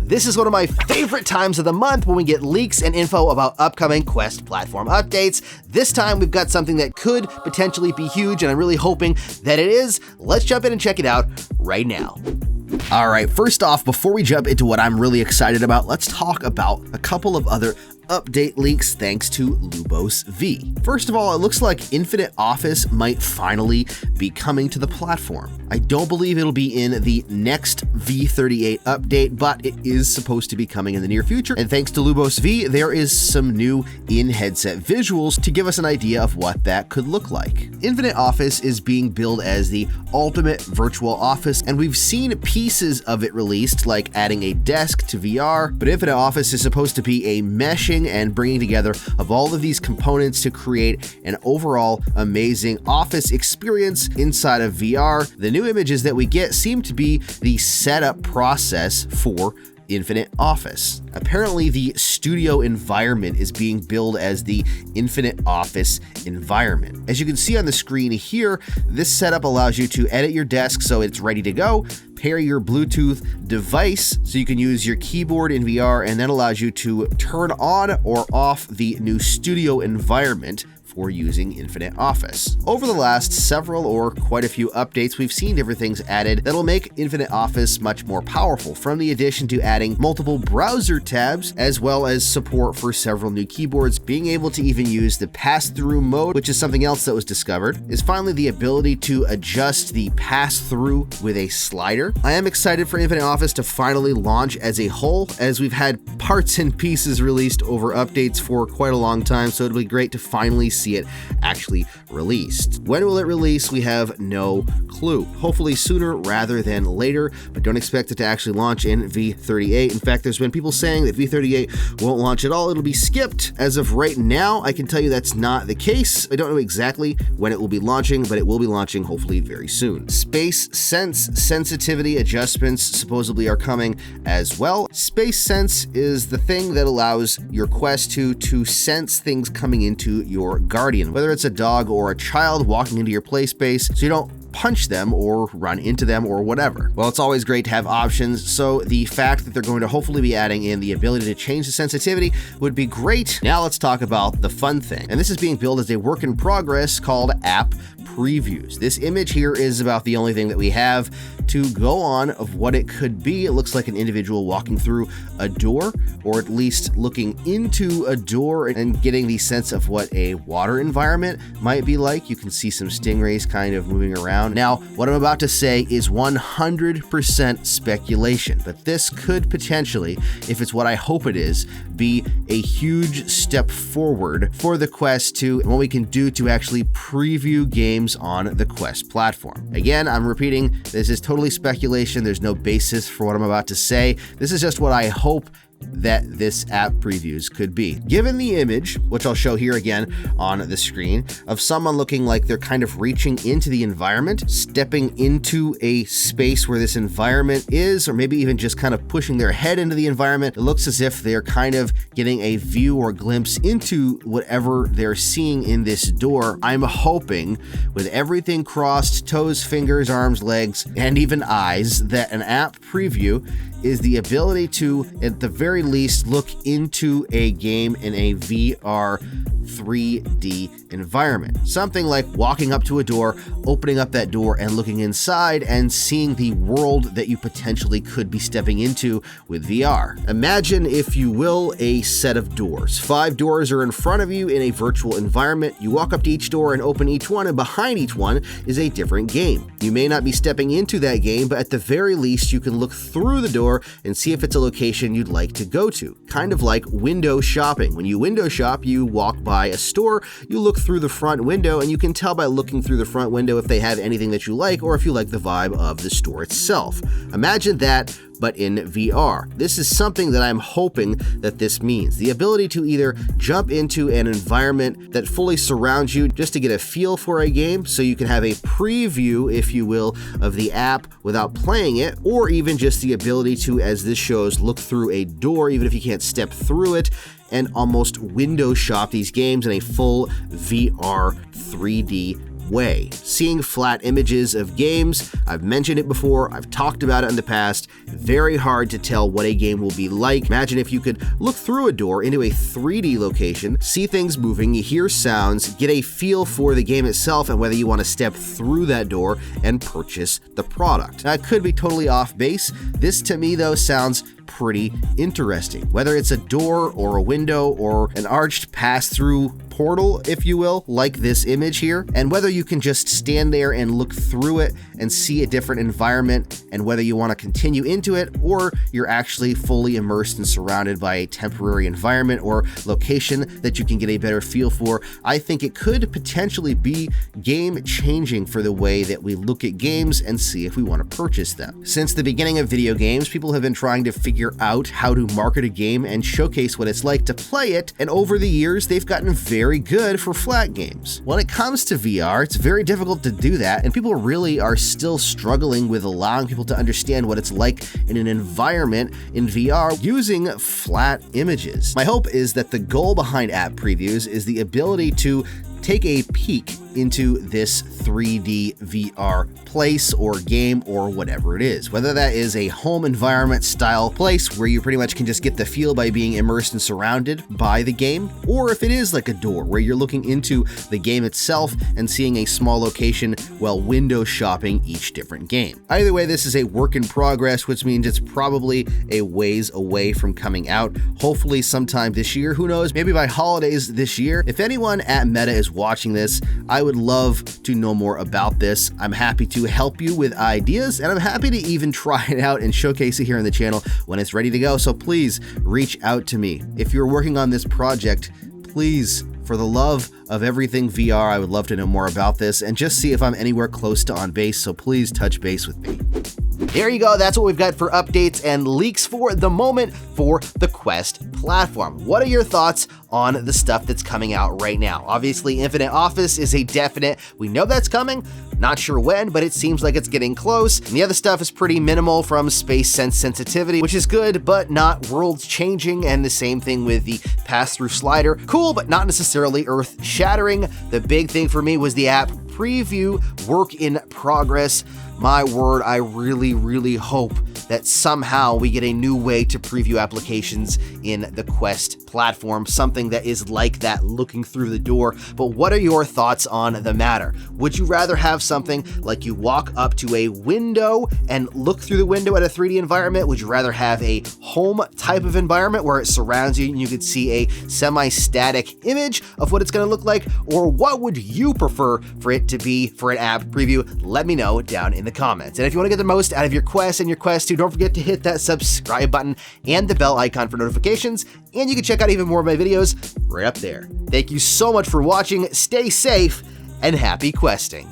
This is one of my favorite times of the month when we get leaks and info about upcoming Quest platform updates. This time we've got something that could potentially be huge, and I'm really hoping that it is. Let's jump in and check it out right now. All right, first off, before we jump into what I'm really excited about, let's talk about a couple of other update leaks thanks to Lubos V. First of all, it looks like Infinite Office might finally be coming to the platform. I don't believe it'll be in the next V38 update, but it is supposed to be coming in the near future. And thanks to Lubos V, there is some new in-headset visuals to give us an idea of what that could look like. Infinite Office is being billed as the ultimate virtual office, and we've seen pieces of it released, like adding a desk to VR, but Infinite Office is supposed to be a meshing and bringing together of all of these components to create an overall amazing office experience inside of VR. The new images that we get seem to be the setup process for Infinite Office. Apparently, the studio environment is being billed as the Infinite Office environment. As you can see on the screen here, this setup allows you to edit your desk so it's ready to go, pair your Bluetooth device so you can use your keyboard in VR, and that allows you to turn on or off the new studio environment for using Infinite Office. Over the last several or quite a few updates, we've seen different things added that'll make Infinite Office much more powerful, from the addition to adding multiple browser tabs, as well as support for several new keyboards. Being able to even use the pass-through mode, which is something else that was discovered, is finally the ability to adjust the pass-through with a slider. I am excited for Infinite Office to finally launch as a whole, as we've had parts and pieces released over updates for quite a long time, so it'll be great to finally see it actually released. When will it release? We have no clue. Hopefully sooner rather than later, but don't expect it to actually launch in V38. In fact, there's been people saying that V38 won't launch at all. It'll be skipped. As of right now, I can tell you that's not the case. I don't know exactly when it will be launching, but it will be launching hopefully very soon. Space Sense sensitivity adjustments supposedly are coming as well. Space Sense is the thing that allows your Quest 2 to sense things coming into your guardian, whether it's a dog or a child walking into your play space, so you don't punch them or run into them or whatever. Well, it's always great to have options, so the fact that they're going to hopefully be adding in the ability to change the sensitivity would be great. Now let's talk about the fun thing, and this is being billed as a work in progress called App Previews. This image here is about the only thing that we have to go on of what it could be. It looks like an individual walking through a door, or at least looking into a door and getting the sense of what a water environment might be like. You can see some stingrays kind of moving around. Now, what I'm about to say is 100% speculation, but this could potentially, if it's what I hope it is, be a huge step forward for the Quest 2 and what we can do to actually preview games on the Quest platform. Again, I'm repeating, this is totally speculation. There's no basis for what I'm about to say. This is just what I hope that this app previews could be. Given the image, which I'll show here again on the screen, of someone looking like they're kind of reaching into the environment, stepping into a space where this environment is, or maybe even just kind of pushing their head into the environment, it looks as if they're kind of getting a view or glimpse into whatever they're seeing in this door. I'm hoping, with everything crossed, toes, fingers, arms, legs, and even eyes, that an app preview is the ability to, at the very least, look into a game in a VR 3D environment. Something like walking up to a door, opening up that door and looking inside and seeing the world that you potentially could be stepping into with VR. Imagine, if you will, a set of doors. 5 doors are in front of you in a virtual environment. You walk up to each door and open each one, and behind each one is a different game. You may not be stepping into that game, but at the very least, you can look through the door and see if it's a location you'd like to go to. Kind of like window shopping. When you window shop, you walk by a store, you look through the front window, and you can tell by looking through the front window if they have anything that you like or if you like the vibe of the store itself. Imagine that, but in VR. This is something that I'm hoping that this means. The ability to either jump into an environment that fully surrounds you just to get a feel for a game, so you can have a preview, if you will, of the app without playing it, or even just the ability to, as this shows, look through a door, even if you can't step through it, and almost window shop these games in a full VR 3D way. Seeing flat images of games, I've mentioned it before, I've talked about it in the past, very hard to tell what a game will be like. Imagine if you could look through a door into a 3D location, see things moving, you hear sounds, get a feel for the game itself and whether you want to step through that door and purchase the product. Now, I could be totally off base. This to me though sounds pretty interesting. Whether it's a door or a window or an arched pass-through portal, if you will, like this image here, and whether you can just stand there and look through it and see a different environment, and whether you want to continue into it or you're actually fully immersed and surrounded by a temporary environment or location that you can get a better feel for, I think it could potentially be game-changing for the way that we look at games and see if we want to purchase them. Since the beginning of video games, people have been trying to figure out how to market a game and showcase what it's like to play it, and over the years, they've gotten very good for flat games. When it comes to VR, it's very difficult to do that, and people really are still struggling with allowing people to understand what it's like in an environment in VR using flat images. My hope is that the goal behind app previews is the ability to take a peek into this 3D VR place or game or whatever it is. Whether that is a home environment style place where you pretty much can just get the feel by being immersed and surrounded by the game, or if it is like a door where you're looking into the game itself and seeing a small location while window shopping each different game. Either way, this is a work in progress, which means it's probably a ways away from coming out. Hopefully sometime this year, who knows, maybe by holidays this year. If anyone at Meta is watching this, I would love to know more about this. I'm happy to help you with ideas, and I'm happy to even try it out and showcase it here on the channel when it's ready to go. So please reach out to me. If you're working on this project, please, for the love of everything VR, I would love to know more about this and just see if I'm anywhere close to on base. So please touch base with me. There you go. That's what we've got for updates and leaks for the moment for the Quest platform. What are your thoughts on the stuff that's coming out right now? Obviously, Infinite Office is a definite. We know that's coming. Not sure when, but it seems like it's getting close. And the other stuff is pretty minimal, from space sense sensitivity, which is good, but not world changing. And the same thing with the pass-through slider. Cool, but not necessarily earth shattering. The big thing for me was the app preview, work in progress. My word, I really hope that somehow we get a new way to preview applications in the Quest platform, something that is like that, looking through the door. But what are your thoughts on the matter? Would you rather have something like you walk up to a window and look through the window at a 3D environment? Would you rather have a home type of environment where it surrounds you and you could see a semi-static image of what it's going to look like? Or what would you prefer for it to be for an app preview? Let me know down in the comments. And if you want to get the most out of your Quest and your Quest 2, don't forget to hit that subscribe button and the bell icon for notifications, and you can check out even more of my videos right up there. Thank you so much for watching, stay safe, and happy questing.